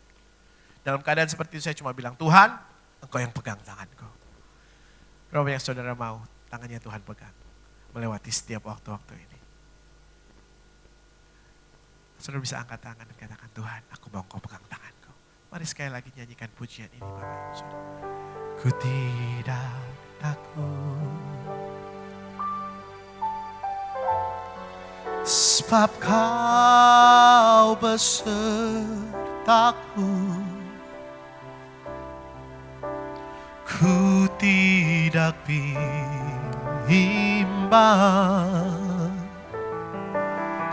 Dalam keadaan seperti itu saya cuma bilang, Tuhan, Engkau yang pegang tanganku. Berapa yang saudara mau, tangannya Tuhan pegang. Melewati setiap waktu-waktu ini. Saudara bisa angkat tangan dan katakan, Tuhan, aku mau Engkau pegang tanganku. Mari sekali lagi nyanyikan pujian ini Bapak Ibu Saudara. Ku tidak takut, sebab Kau besertaku. Ku tidak bimbang,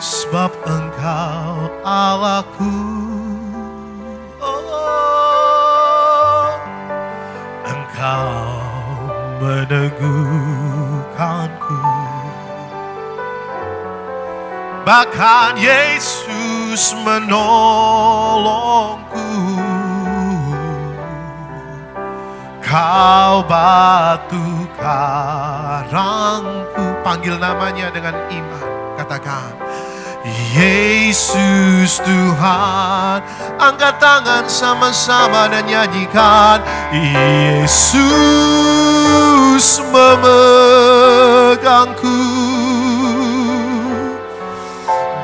sebab Engkau Allahku. Oh, Engkau meneguhkanku. Bahkan Yesus menolongku. Kau batu karangku. Panggil namanya dengan iman. Katakan, Yesus Tuhan. Angkat tangan sama-sama dan nyanyikan, Yesus memegangku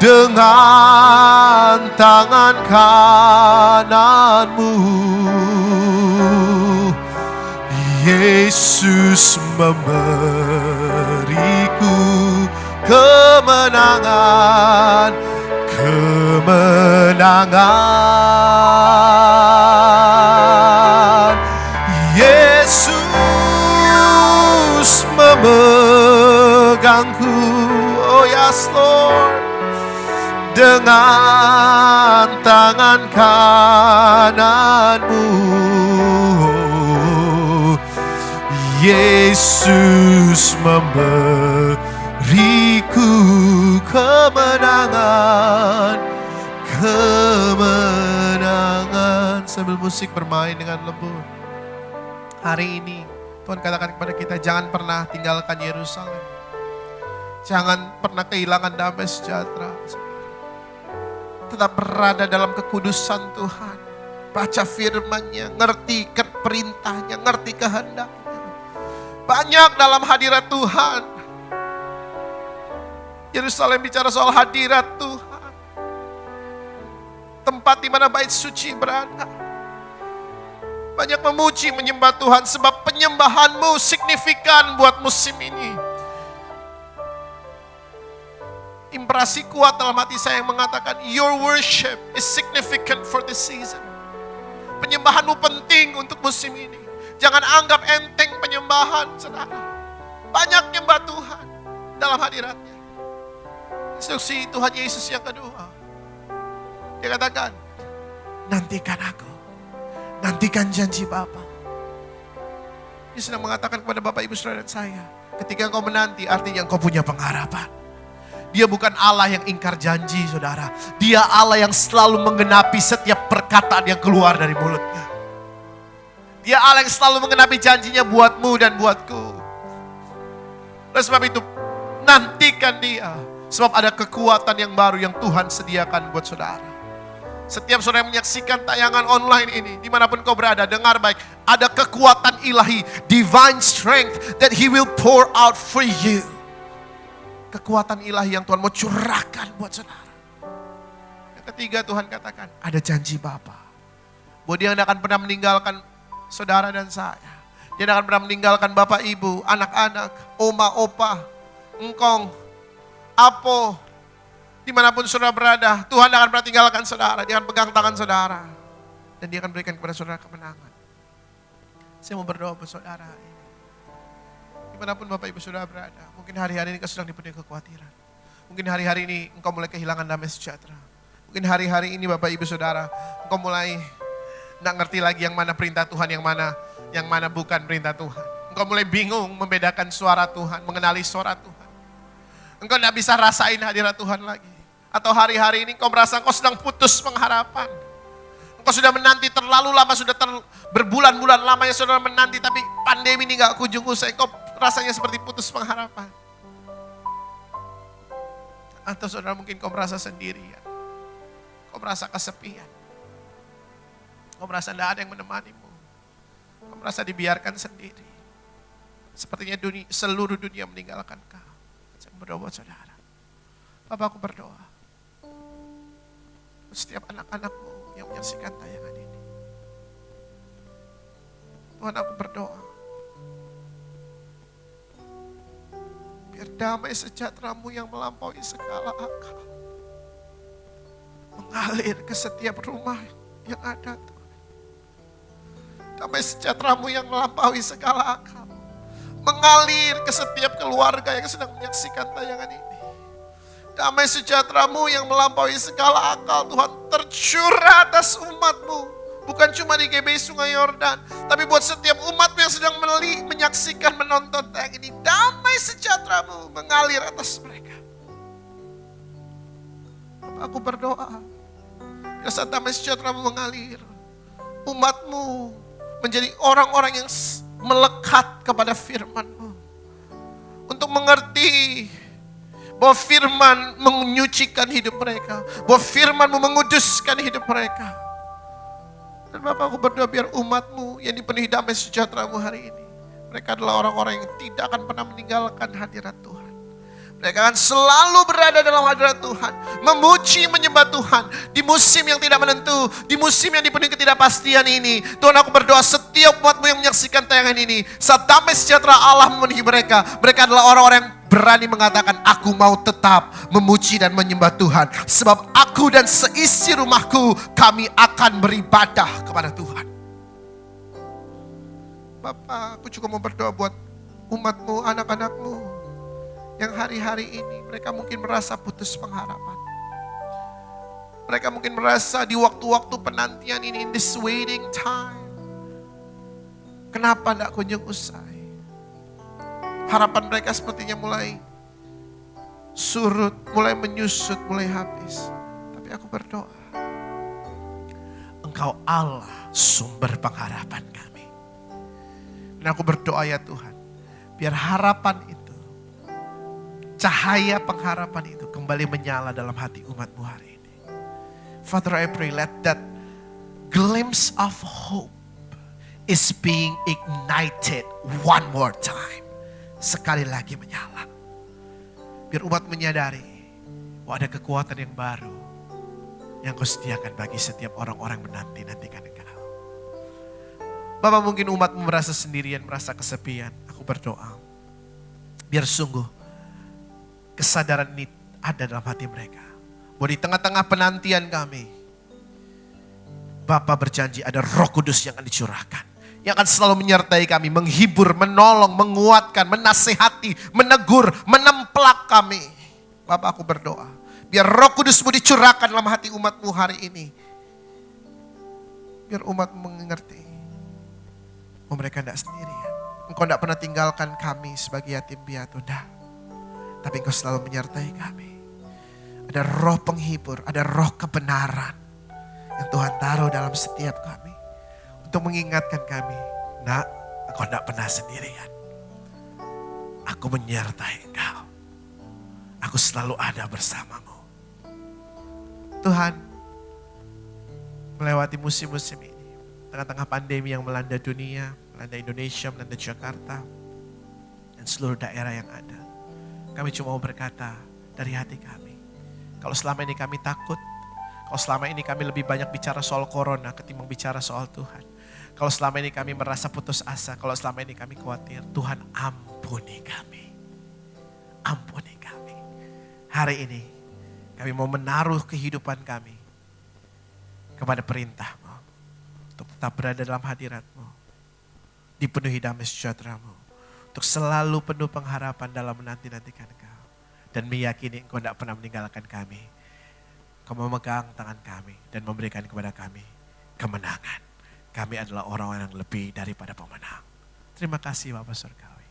dengan tangan kananmu. Yesus memberiku kemenangan, kemenangan. Yesus memegangku, oh yes Lord, dengan tangan kananmu. Yesus memberiku kemenangan, kemenangan. Sambil musik bermain dengan lembut. Hari ini Tuhan katakan kepada kita, jangan pernah tinggalkan Yerusalem. Jangan pernah kehilangan damai sejahtera. Tetap berada dalam kekudusan Tuhan. Baca firman-Nya, ngerti perintahnya, ngerti kehendaknya. Banyak dalam hadirat Tuhan. Yerusalem bicara soal hadirat Tuhan. Tempat di mana bait suci berada. Banyak memuji, menyembah Tuhan sebab penyembahanmu signifikan buat musim ini. Impresi kuat dalam hati saya yang mengatakan, your worship is significant for this season. Penyembahanmu penting untuk musim ini. Jangan anggap enteng penyembahan, saudara. Banyak nyembah Tuhan dalam hadiratnya. Instruksi Tuhan Yesus yang kedua. Dia katakan, nantikan aku. Nantikan janji Bapa. Dia sedang mengatakan kepada Bapak Ibu Saudara dan saya, ketika engkau menanti artinya engkau punya pengharapan. Dia bukan Allah yang ingkar janji, saudara. Dia Allah yang selalu menggenapi setiap perkataan yang keluar dari mulutnya. Dia Allah yang selalu menggenapi janjinya buatmu dan buatku. Oleh sebab itu, nantikan Dia. Sebab ada kekuatan yang baru yang Tuhan sediakan buat saudara. Setiap saudara yang menyaksikan tayangan online ini, dimanapun kau berada, dengar baik. Ada kekuatan ilahi, divine strength that He will pour out for you. Kekuatan ilahi yang Tuhan mau curahkan buat saudara. Yang ketiga, Tuhan katakan, ada janji Bapa. Bahwa Dia tidak akan pernah meninggalkan saudara dan saya. Dia tidak akan pernah meninggalkan bapak ibu, anak-anak, oma, opa, engkong, apo. Dimanapun saudara berada, Tuhan akan pernah tinggalkan saudara. Dia akan pegang tangan saudara. Dan Dia akan berikan kepada saudara kemenangan. Saya mau berdoa buat saudara ini. Dimanapun bapak ibu saudara berada. Mungkin hari-hari ini kau sedang dipenuhi kekhawatiran. Mungkin hari-hari ini engkau mulai kehilangan damai sejahtera. Mungkin hari-hari ini bapak ibu saudara, engkau mulai nggak ngerti lagi yang mana perintah Tuhan, yang mana bukan perintah Tuhan. Engkau mulai bingung membedakan suara Tuhan, mengenali suara Tuhan. Engkau nggak bisa rasain hadirat Tuhan lagi. Atau hari-hari ini engkau merasa engkau sedang putus pengharapan. Engkau sudah menanti terlalu lama, sudah berbulan-bulan lamanya saudara menanti, tapi pandemi ini nggak kunjung usai. Engkau rasanya seperti putus pengharapan. Atau saudara mungkin kau merasa sendirian. Kau merasa kesepian. Kau merasa tidak ada yang menemanimu. Kau merasa dibiarkan sendiri. Sepertinya seluruh dunia meninggalkan kau. Saya berdoa buat saudara. Bapak, aku berdoa. Setiap anak-anakmu yang menyaksikan tayangan ini. Tuhan, aku berdoa, biar damai sejahtera-Mu yang melampaui segala akal mengalir ke setiap rumah yang ada, Tuhan. Damai sejahtera-Mu yang melampaui segala akal mengalir ke setiap keluarga yang sedang menyaksikan tayangan ini. Damai sejahtera-Mu yang melampaui segala akal, Tuhan, tercurah atas umat-Mu. Bukan cuma di GBI Sungai Yordan, tapi buat setiap umat-Mu yang sedang menyaksikan, menonton tayang ini. Damai sejahtera-Mu mengalir atas mereka. Aku berdoa, biar saat damai sejahtera-Mu mengalir, umat-Mu menjadi orang-orang yang melekat kepada firman-Mu. Untuk mengerti bahwa firman menyucikan hidup mereka, bahwa firman-Mu menguduskan hidup mereka. Dan Bapak, aku berdoa biar umat-Mu yang dipenuhi damai sejahtera-Mu hari ini, mereka adalah orang-orang yang tidak akan pernah meninggalkan hadirat Tuhan. Mereka akan selalu berada dalam hadirat Tuhan, memuji, menyembah Tuhan di musim yang tidak menentu, di musim yang dipenuhi ketidakpastian ini. Tuhan, aku berdoa setiap umat-Mu yang menyaksikan tayangan ini, saat damai sejahtera Allah memenuhi mereka, mereka adalah orang-orang yang berani mengatakan, aku mau tetap memuji dan menyembah Tuhan. Sebab aku dan seisi rumahku, kami akan beribadah kepada Tuhan. Bapak, aku juga mau berdoa buat umat-Mu, anak-anak-Mu, yang hari-hari ini mereka mungkin merasa putus pengharapan. Mereka mungkin merasa di waktu-waktu penantian ini, in this waiting time, kenapa tidak kunjung usai? Harapan mereka sepertinya mulai surut, mulai menyusut, mulai habis. Tapi aku berdoa, Engkau Allah sumber pengharapan kami. Dan aku berdoa ya Tuhan, biar harapan itu, cahaya pengharapan itu kembali menyala dalam hati umat-Mu hari ini. Father, I pray, let that glimpse of hope is being ignited one more time. Sekali lagi menyala. Biar umat menyadari bahwa ada kekuatan yang baru yang Kau sediakan bagi setiap orang-orang menanti-nantikan Engkau. Bapak, mungkin umat-Mu merasa sendirian, merasa kesepian. Aku berdoa, biar sungguh kesadaran ini ada dalam hati mereka. Bahwa di tengah-tengah penantian kami, Bapa berjanji ada Roh Kudus yang akan dicurahkan, yang akan selalu menyertai kami, menghibur, menolong, menguatkan, menasehati, menegur, menemplak kami. Bapak, aku berdoa, biar Roh Kudus-Mu dicurahkan dalam hati umat-Mu hari ini. Biar umat-Mu mengerti bahwa mereka tidak sendirian. Engkau tidak pernah tinggalkan kami sebagai yatim piatu, tapi Engkau selalu menyertai kami. Ada roh penghibur, ada roh kebenaran yang Tuhan taruh dalam setiap kami. Untuk mengingatkan kami, nak, Engkau tidak pernah sendirian. Aku menyertai Engkau. Aku selalu ada bersamamu. Tuhan, melewati musim-musim ini, tengah-tengah pandemi yang melanda dunia, melanda Indonesia, melanda Jakarta, dan seluruh daerah yang ada, kami cuma mau berkata dari hati kami, kalau selama ini kami takut, kalau selama ini kami lebih banyak bicara soal corona ketimbang bicara soal Tuhan, kalau selama ini kami merasa putus asa, kalau selama ini kami khawatir, Tuhan ampuni kami. Ampuni kami. Hari ini kami mau menaruh kehidupan kami kepada perintah-Mu. Untuk tetap berada dalam hadirat-Mu. Dipenuhi damai sejahtera-Mu. Untuk selalu penuh pengharapan dalam menanti-nantikan Engkau. Dan meyakini Engkau tidak pernah meninggalkan kami. Engkau memegang tangan kami dan memberikan kepada kami kemenangan. Kami adalah orang-orang yang lebih daripada pemenang. Terima kasih Bapa Surgawi.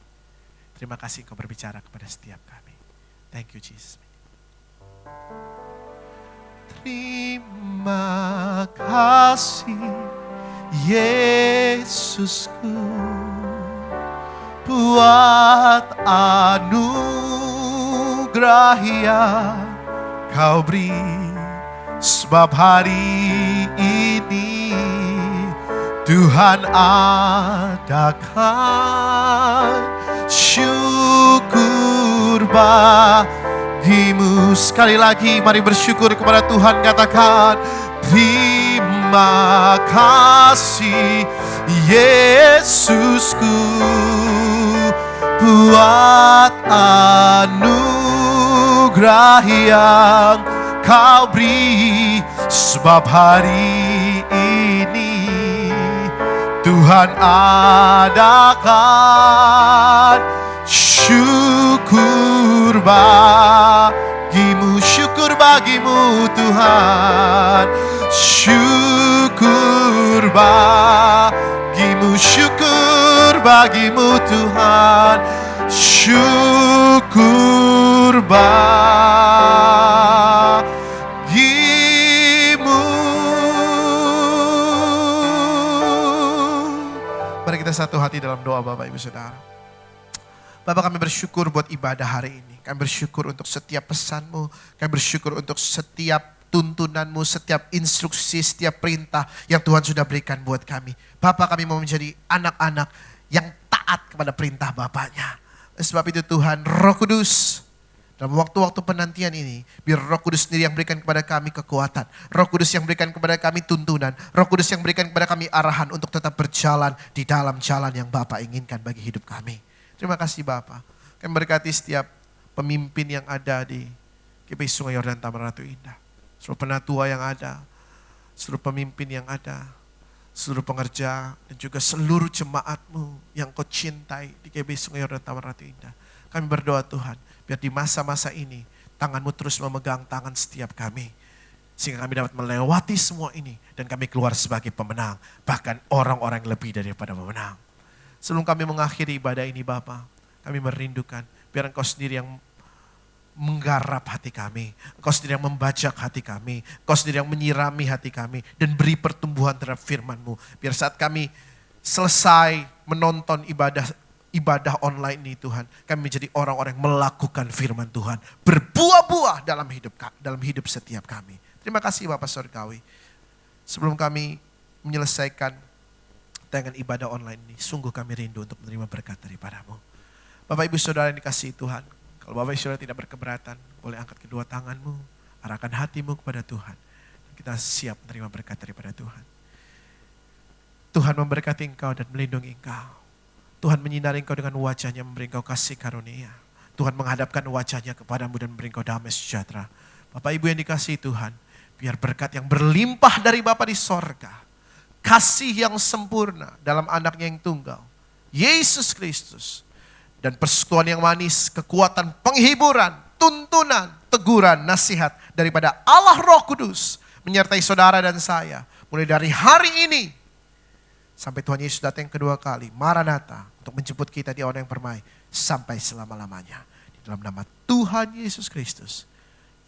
Terima kasih Engkau berbicara kepada setiap kami. Thank you Jesus. Terima kasih Yesusku buat anugerah yang Kau beri, sebab hari ini Tuhan adakan syukur bagimu. Sekali lagi mari bersyukur kepada Tuhan, katakan terima kasih Yesusku, buat anugerah yang Kau beri, sebab hari ini Tuhan adakan syukur bagimu, syukur bagimu Tuhan, syukur bagimu, syukur bagimu Tuhan, syukur bagimu. Mari kita satu hati dalam doa Bapak Ibu Saudara. Bapak, kami bersyukur buat ibadah hari ini. Kami bersyukur untuk setiap pesan-Mu. Kami bersyukur untuk setiap tuntunan-Mu, setiap instruksi, setiap perintah yang Tuhan sudah berikan buat kami. Bapak, kami mau menjadi anak-anak yang taat kepada perintah Bapaknya. Sebab itu Tuhan, Roh Kudus, dalam waktu-waktu penantian ini, biar Roh Kudus sendiri yang berikan kepada kami kekuatan. Roh Kudus yang berikan kepada kami tuntunan. Roh Kudus yang berikan kepada kami arahan untuk tetap berjalan di dalam jalan yang Bapa inginkan bagi hidup kami. Terima kasih Bapa. Kami berkati setiap pemimpin yang ada di GBI Sungai Yordan Taman Ratu Indah. Seluruh penatua yang ada, seluruh pemimpin yang ada, seluruh pengerja, dan juga seluruh jemaat-Mu yang Kau cintai di GBI Sungai Yordan Taman Ratu Indah. Kami berdoa Tuhan, biar di masa-masa ini tangan-Mu terus memegang tangan setiap kami. Sehingga kami dapat melewati semua ini dan kami keluar sebagai pemenang. Bahkan orang-orang yang lebih daripada pemenang. Sebelum kami mengakhiri ibadah ini Bapa, kami merindukan biar Engkau sendiri yang menggarap hati kami. Engkau sendiri yang membajak hati kami. Engkau sendiri yang menyirami hati kami. Dan beri pertumbuhan terhadap firman-Mu. Biar saat kami selesai menonton ibadah online ini Tuhan, kami menjadi orang-orang yang melakukan firman Tuhan. Berbuah-buah dalam hidup setiap kami. Terima kasih Bapak Surgawi. Sebelum kami menyelesaikan tayangan ibadah online ini, sungguh kami rindu untuk menerima berkat daripada-Mu. Bapak Ibu Saudara yang dikasihi Tuhan, kalau Bapak Ibu Saudara tidak berkeberatan, boleh angkat kedua tangan-Mu, arahkan hati-Mu kepada Tuhan. Kita siap menerima berkat daripada Tuhan. Tuhan memberkati engkau dan melindungi engkau. Tuhan menyinari engkau dengan wajahnya, memberi engkau kasih karunia. Tuhan menghadapkan wajahnya kepadamu dan memberi engkau damai sejahtera. Bapak Ibu yang dikasihi Tuhan, biar berkat yang berlimpah dari Bapa di sorga, kasih yang sempurna dalam anaknya yang tunggal, Yesus Kristus, dan persekutuan yang manis, kekuatan penghiburan, tuntunan, teguran, nasihat daripada Allah Roh Kudus menyertai saudara dan saya mulai dari hari ini sampai Tuhan Yesus datang yang kedua kali, Maranatha, untuk menjemput kita di orang yang permai sampai selama-lamanya. Di dalam nama Tuhan Yesus Kristus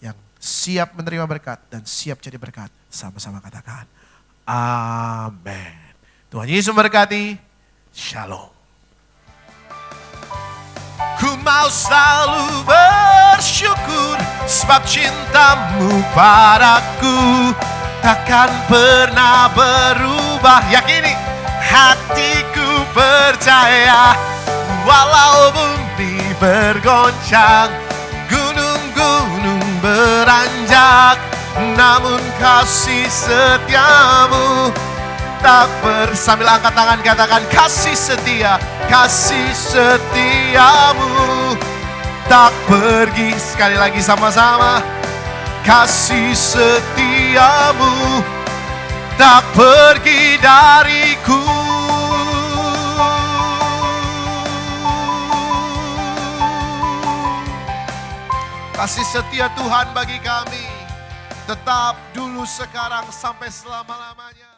yang siap menerima berkat dan siap jadi berkat, sama-sama katakan amin. Tuhan Yesus memberkati. Shalom. Ku mau selalu bersyukur sebab cinta-Mu padaku takkan pernah berubah. Yakini, hatiku percaya walau bumi bergoncang, gunung-gunung beranjak, namun kasih setiamu tak sambil angkat tangan katakan kasih setiamu tak pergi. Sekali lagi sama-sama, kasih setiamu tak pergi dariku. Kasih setia Tuhan bagi kami tetap dulu, sekarang, sampai selama-lamanya.